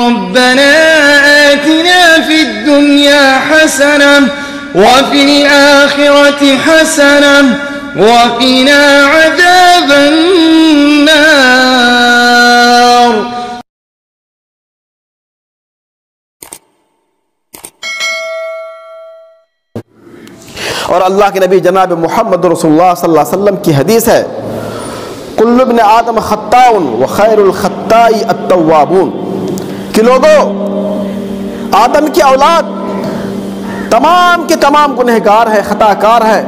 ربنا آتنا في الدنيا حسنة وفي الآخرة حسنة وقنا عذاب النار. اور اللہ کے نبی جناب محمد رسول اللہ صلی اللہ علیہ وسلم کی حدیث ہے کل ابن آدم خطاء وخیر الخطاء التوابون، کہ لوگو آدم کی اولاد تمام کے تمام گنہگار ہے، خطا کار ہے،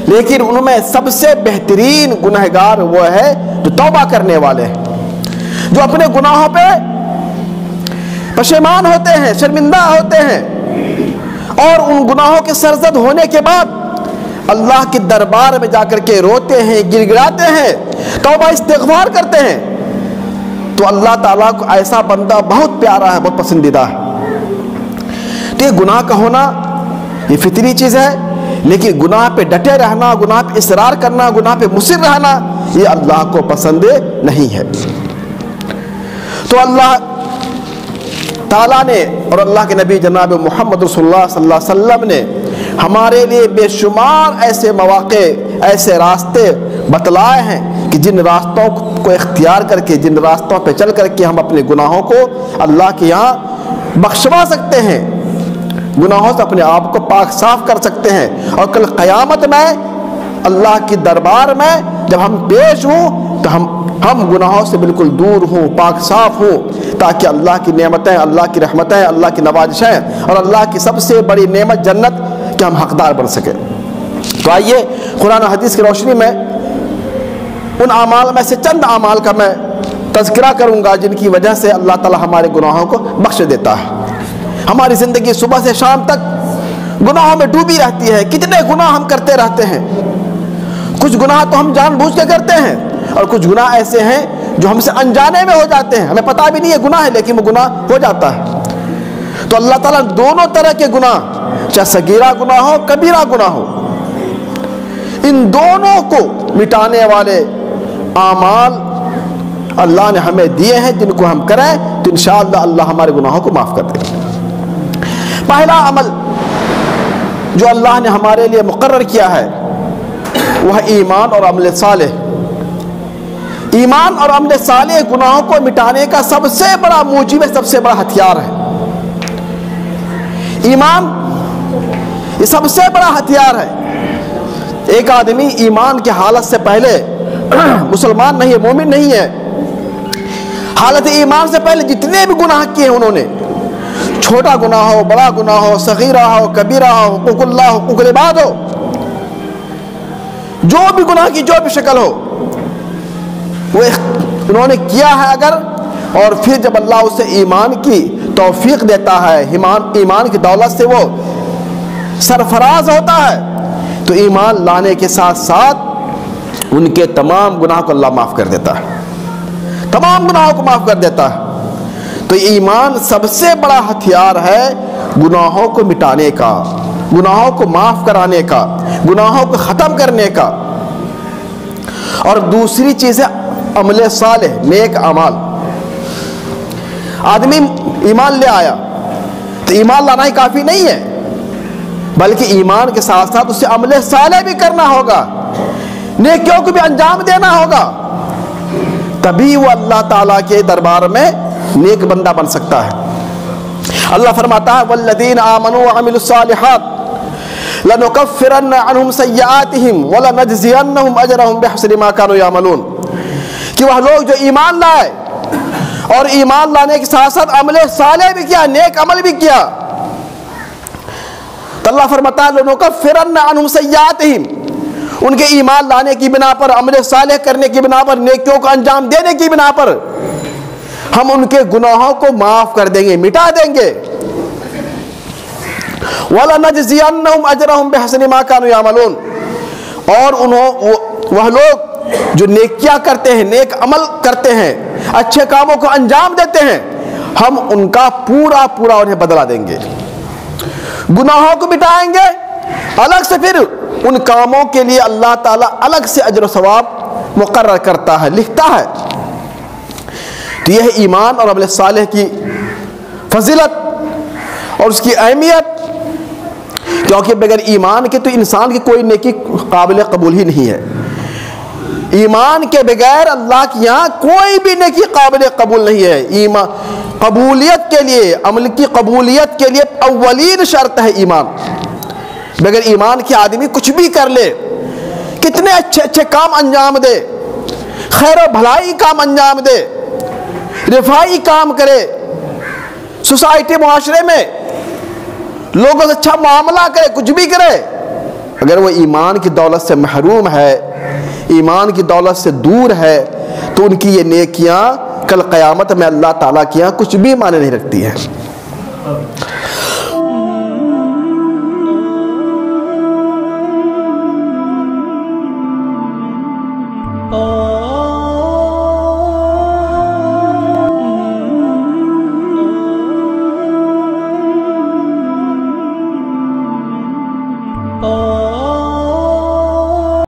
لیکن ان میں سب سے بہترین گنہگار وہ ہے جو توبہ کرنے والے ہیں، جو اپنے گناہوں پہ پشیمان ہوتے ہیں، شرمندہ ہوتے ہیں، اور ان گناہوں کے سرزد ہونے کے بعد اللہ کے دربار میں جا کر کے روتے ہیں، گر گراتے ہیں، توبہ استغفار کرتے ہیں، تو اللہ تعالیٰ کو ایسا بندہ بہت پیارا ہے، بہت پسندیدہ ہے۔ تو یہ گناہ کا ہونا یہ فطری چیز ہے، لیکن گناہ پہ ڈٹے رہنا، گناہ پہ اصرار کرنا، گناہ پہ مصر رہنا یہ اللہ کو پسند نہیں ہے۔ تو اللہ تعالیٰ نے اور اللہ کے نبی جناب محمد رسول اللہ صلی اللہ علیہ وسلم نے ہمارے لیے بے شمار ایسے مواقع، ایسے راستے بتلائے ہیں کہ جن راستوں کو اختیار کر کے، جن راستوں پہ چل کر کے ہم اپنے گناہوں کو اللہ کے یہاں بخشوا سکتے ہیں، گناہوں سے اپنے آپ کو پاک صاف کر سکتے ہیں، اور کل قیامت میں اللہ کی دربار میں جب ہم پیش ہوں تو ہم گناہوں سے بالکل دور ہوں، پاک صاف ہوں، تاکہ اللہ کی نعمتیں، اللہ کی رحمتیں، اللہ کی نوازشیں اور اللہ کی سب سے بڑی نعمت جنت کے ہم حقدار بن سکیں۔ تو آئیے قرآن و حدیث کی روشنی میں ان اعمال میں سے چند اعمال کا میں تذکرہ کروں گا جن کی وجہ سے اللہ تعالی ہمارے گناہوں کو بخش دیتا ہے۔ ہماری زندگی صبح سے شام تک گناہوں میں ڈوبی رہتی ہے، کتنے گناہ ہم کرتے رہتے ہیں، کچھ گناہ تو ہم جان بوجھ کے کرتے ہیں، اور کچھ گناہ ایسے ہیں جو ہم سے انجانے میں ہو جاتے ہیں، ہمیں پتہ بھی نہیں ہے گناہ ہے لیکن وہ گناہ ہو جاتا ہے۔ تو اللہ تعالیٰ دونوں طرح کے گناہ، چاہے صغیرہ گناہ ہو، کبیرہ گناہ ہو، ان دونوں کو مٹانے والے اعمال اللہ نے ہمیں دیے ہیں، جن کو ہم کریں تو انشاءاللہ اللہ ہمارے گناہوں کو معاف کر دے گا۔ پہلا عمل جو اللہ نے ہمارے لیے مقرر کیا ہے وہ ہے ایمان اور عمل صالح۔ ایمان اور عمل صالح گناہوں کو مٹانے کا سب سے بڑا موجب ہے، سب سے بڑا ہتھیار ہے۔ ایمان یہ سب سے بڑا ہتھیار ہے۔ ایک آدمی ایمان کی حالت سے پہلے مسلمان نہیں ہے، مومن نہیں ہے، حالت ایمان سے پہلے جتنے بھی گناہ کیے انہوں نے، چھوٹا گناہ ہو، بڑا گناہ ہو، صغیرہ ہو، کبیرہ ہو، حقوق اللہ، حقوق العباد ہو، جو بھی گناہ کی جو بھی شکل ہو وہ انہوں نے کیا ہے اگر، اور پھر جب اللہ اسے ایمان کی توفیق دیتا ہے، ایمان کی دولت سے وہ سرفراز ہوتا ہے، تو ایمان لانے کے ساتھ ساتھ ان کے تمام گناہ کو اللہ معاف کر دیتا ہے، تمام گناہوں کو معاف کر دیتا ہے۔ تو ایمان سب سے بڑا ہتھیار ہے گناہوں کو مٹانے کا، گناہوں کو معاف کرانے کا، گناہوں کو ختم کرنے کا۔ اور دوسری چیز ہے عمل صالح، نیک اعمال۔ آدمی ایمان لے آیا تو ایمان لانا ہی کافی نہیں ہے، بلکہ ایمان کے ساتھ ساتھ اسے عمل صالح بھی کرنا ہوگا، نیکیوں کو بھی انجام دینا ہوگا، تبھی وہ اللہ تعالیٰ کے دربار میں نیک بندہ بن سکتا ہے۔ اللہ فرماتا ہے والذین آمنوا وعملوا الصالحات لنکفرن عنہم سیئاتہم ولنجزینہم اجرہم بحسن ما کانوا یعملون، کہ وہ لوگ جو ایمان لائے اور ایمان لانے کے ساتھ ساتھ عمل صالح بھی کیا، نیک عمل بھی کیا، تو اللہ فرماتا ہے لنکفرن عنہم سیئاتہم، ان کے ایمان لانے کی بنا پر، عمل صالح کرنے کی بنا پر، نیکیوں کو انجام دینے کی بنا پر ہم ان کے گناہوں کو معاف کر دیں گے، مٹا دیں گے۔ وَلَنَجْزِيَنَّهُمْ أَجْرَهُمْ بِحَسَنِ مَا كَانُوا يَعْمَلُونَ، اور وہ لوگ جو نیکیاں کرتے ہیں، نیک عمل کرتے ہیں، اچھے کاموں کو انجام دیتے ہیں، ہم ان کا پورا انہیں بدلہ دیں گے، گناہوں کو مٹائیں گے، الگ سے پھر ان کاموں کے لیے اللہ تعالیٰ الگ سے اجر و ثواب مقرر کرتا ہے، لکھتا ہے۔ تو یہ ہے ایمان اور عمل صالح کی فضیلت اور اس کی اہمیت، کیونکہ بغیر ایمان کے تو انسان کی کوئی نیکی قابل قبول ہی نہیں ہے۔ ایمان کے بغیر اللہ کے یہاں کوئی بھی نیکی قابل قبول نہیں ہے۔ ایمان قبولیت کے لیے، عمل کی قبولیت کے لیے اولین شرط ہے ایمان۔ بغیر ایمان کے آدمی کچھ بھی کر لے، کتنے اچھے اچھے کام انجام دے، خیر و بھلائی کام انجام دے، رفائی کام کرے، سوسائٹی معاشرے میں لوگوں سے اچھا معاملہ کرے، کچھ بھی کرے، اگر وہ ایمان کی دولت سے محروم ہے، ایمان کی دولت سے دور ہے، تو ان کی یہ نیکیاں کل قیامت میں اللہ تعالیٰ کے یہاں کچھ بھی معنی نہیں رکھتی ہیں۔ Oh